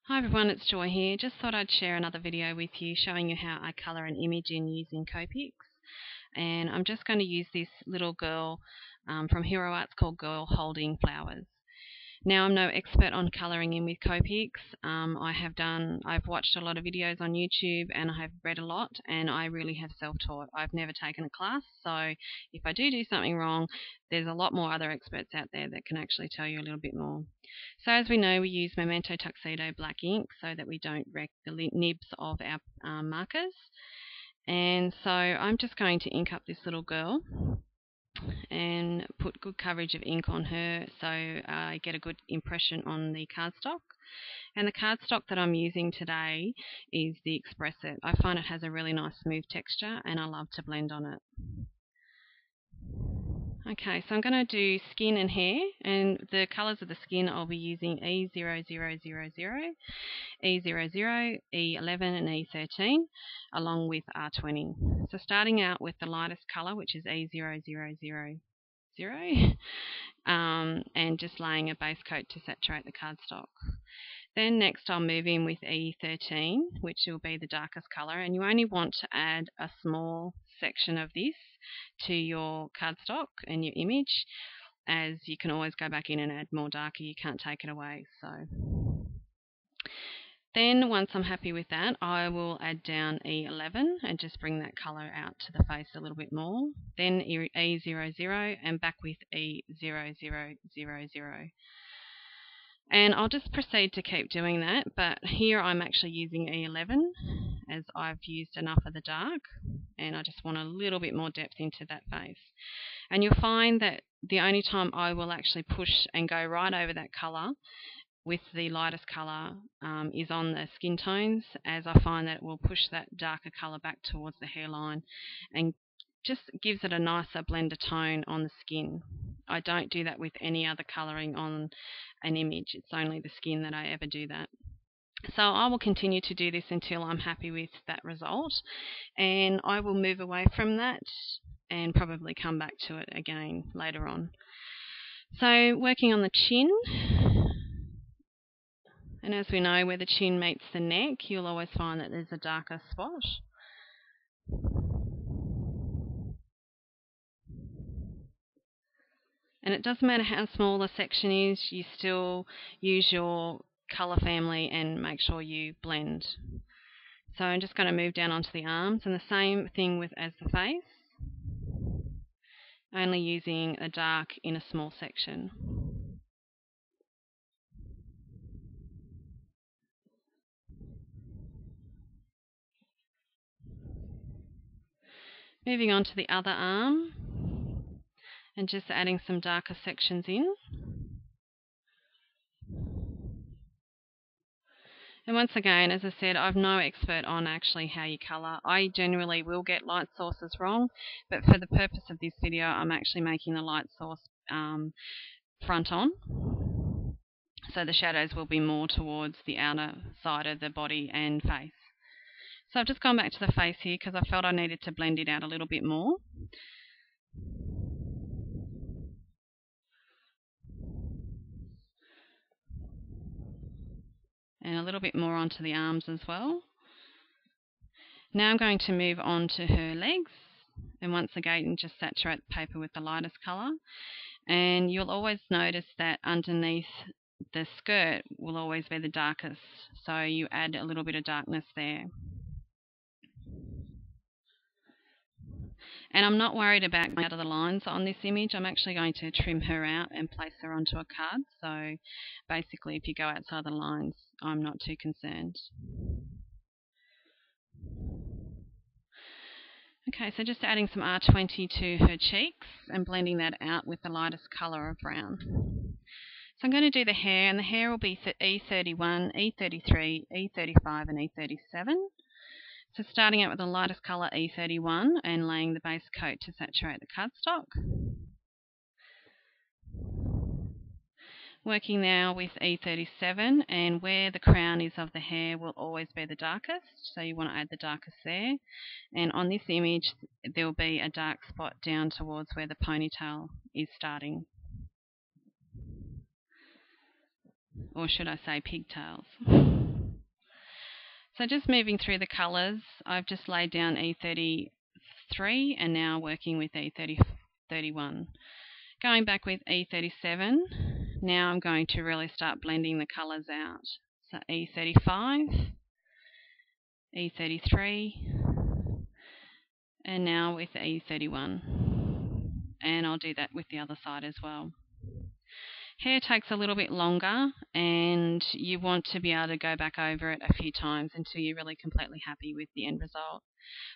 Hi everyone, it's Joy here. Just thought I'd share another video with you showing you how I colour an image in using Copics. And I'm just going to use this little girl from Hero Arts called Girl Holding Flowers. Now, I'm no expert on colouring in with Copics. I've watched a lot of videos on YouTube and I have read a lot, and I really have self-taught. I've never taken a class, so if I do something wrong, there's a lot more other experts out there that can actually tell you a little bit more. So as we know, we use Memento Tuxedo black ink so that we don't wreck the nibs of our markers. And so I'm just going to ink up this little girl and put good coverage of ink on her so I get a good impression on the cardstock. And the cardstock that I'm using today is the Express It. I find it has a really nice smooth texture and I love to blend on it. Okay, so I'm going to do skin and hair, and the colours of the skin I'll be using E0000, E00, E11 and E13 along with R20. So starting out with the lightest colour, which is E0000, and just laying a base coat to saturate the cardstock. Then next I'll move in with E13, which will be the darkest colour, and you only want to add a small section of this to your cardstock and your image, as you can always go back in and add more darker. You can't take it away. So then once I'm happy with that, I will add down E11 and just bring that colour out to the face a little bit more. Then E00 and back with E0000. And I'll just proceed to keep doing that, but here I'm actually using E11 as I've used enough of the dark, and I just want a little bit more depth into that face. And you'll find that the only time I will actually push and go right over that colour with the lightest colour is on the skin tones, as I find that it will push that darker colour back towards the hairline and just gives it a nicer blender tone on the skin. I don't do that with any other colouring on an image. It's only the skin that I ever do that. So I will continue to do this until I'm happy with that result, and I will move away from that and probably come back to it again later on. So working on the chin, and as we know, where the chin meets the neck, you'll always find that there's a darker spot. And it doesn't matter how small the section is, you still use your colour family and make sure you blend. So I'm just going to move down onto the arms, and the same thing as the face, only using a dark in a small section. Moving on to the other arm and just adding some darker sections in. And once again, as I said, I'm no expert on actually how you colour. I generally will get light sources wrong, but for the purpose of this video, I'm actually making the light source front on. So the shadows will be more towards the outer side of the body and face. So I've just gone back to the face here because I felt I needed to blend it out a little bit more. And a little bit more onto the arms as well. Now I'm going to move on to her legs, and once again just saturate the paper with the lightest colour. And you'll always notice that underneath the skirt will always be the darkest, so you add a little bit of darkness there. And I'm not worried about out of the lines on this image. I'm actually going to trim her out and place her onto a card. So basically, if you go outside the lines, I'm not too concerned. Okay, so just adding some R20 to her cheeks and blending that out with the lightest colour of brown. So I'm going to do the hair, and the hair will be E31, E33, E35 and E37. So starting out with the lightest colour E31 and laying the base coat to saturate the cardstock. Working now with E37, and where the crown is of the hair will always be the darkest, so you want to add the darkest there. And on this image there will be a dark spot down towards where the ponytail is starting. Or should I say pigtails. So just moving through the colours, I've just laid down E33 and now working with E31. Going back with E37, now I'm going to really start blending the colours out. So E35, E33, and now with E31. And I'll do that with the other side as well. Hair takes a little bit longer, and you want to be able to go back over it a few times until you're really completely happy with the end result.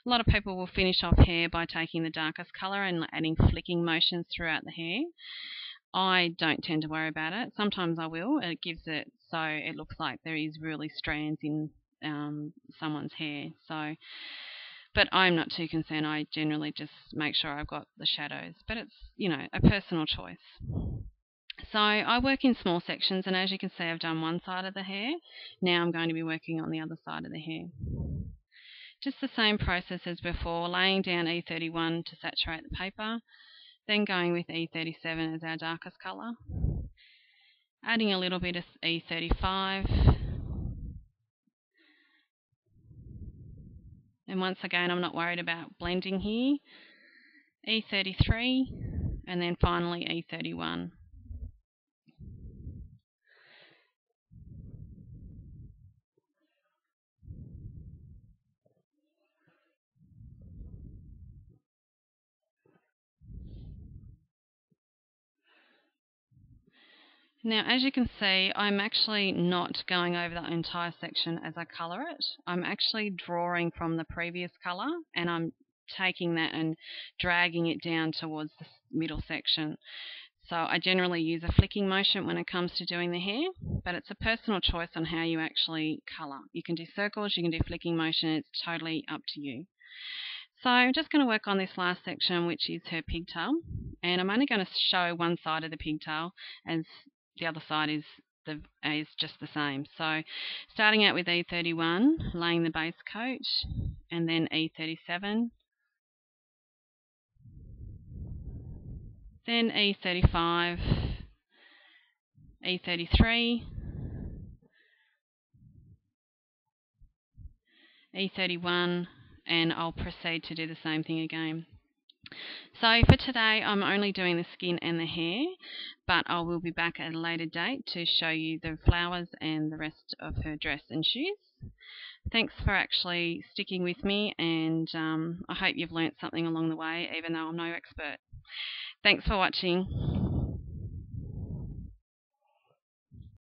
A lot of people will finish off hair by taking the darkest colour and adding flicking motions throughout the hair. I don't tend to worry about it. Sometimes I will. It gives it so it looks like there is really strands in someone's hair. But I'm not too concerned. I generally just make sure I've got the shadows. But it's, a personal choice. So I work in small sections, and as you can see, I've done one side of the hair. Now I'm going to be working on the other side of the hair. Just the same process as before, laying down E31 to saturate the paper, then going with E37 as our darkest colour, adding a little bit of E35, and once again I'm not worried about blending here, E33, and then finally E31. Now, as you can see, I'm actually not going over that entire section as I colour it. I'm actually drawing from the previous colour, and I'm taking that and dragging it down towards the middle section. So I generally use a flicking motion when it comes to doing the hair, but it's a personal choice on how you actually colour. You can do circles, you can do flicking motion, it's totally up to you. So I'm just going to work on this last section, which is her pigtail, and I'm only going to show one side of the pigtail, as the other side is just the same. So starting out with E31, laying the base coat, and then E37, then E35, E33, E31, and I'll proceed to do the same thing again. So for today I'm only doing the skin and the hair, but I will be back at a later date to show you the flowers and the rest of her dress and shoes. Thanks for actually sticking with me, and I hope you've learnt something along the way, even though I'm no expert. Thanks for watching.